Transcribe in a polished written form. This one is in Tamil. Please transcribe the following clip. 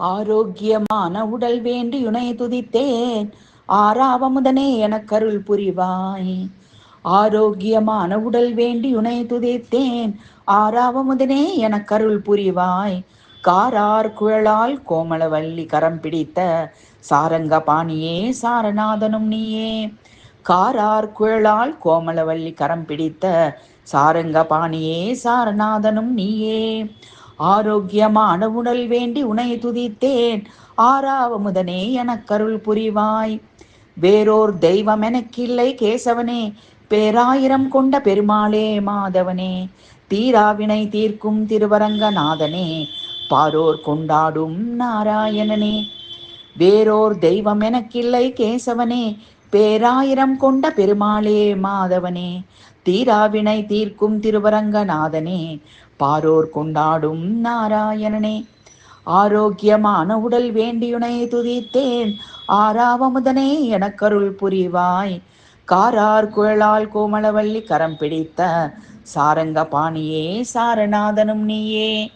ஆரோக்கியமான உடல் வேண்டி உனை துதித்தேன். ஆறாவமுதனே எனக்கருள் புரிவாய். ஆரோக்கியமான உடல் வேண்டி உனை துதித்தேன். ஆறாவமுதனே எனக்கருள் புரிவாய். காரார் குழலால் கோமளவல்லி கரம் பிடித்த சாரங்க பாணியே சாரநாதனும் நீயே. காரார் குழலால் கோமளவல்லி கரம் பிடித்த சாரங்க பாணியே சாரநாதனும் நீயே. ஆரோக்கியமான உடல் வேண்டி உனை துதித்தேன். ஆறாவமுதனே எனக்கருள் புரிவாய். வேறோர் தெய்வம் எனக்கில்லை கேசவனே, பேராயிரம் கொண்ட பெருமாளே மாதவனே, தீராவினை தீர்க்கும் திருவரங்கநாதனே, பாரோர் கொண்டாடும் நாராயணனே. வேறோர் தெய்வம் எனக்கில்லை கேசவனே, பேராயிரம் கொண்ட பெருமாளே மாதவனே, தீராவினை தீர்க்கும் திருவரங்கநாதனே, பாரோர் கொண்டாடும் நாராயணனே. ஆரோக்கியமான உடல் வேண்டியுனை துதித்தேன். ஆறாவமுதனே எனக்கருள் புரிவாய். காரார் குழலால் கோமளவல்லி கரம் பிடித்த சாரங்க பாணியே சாரநாதனும் நீயே.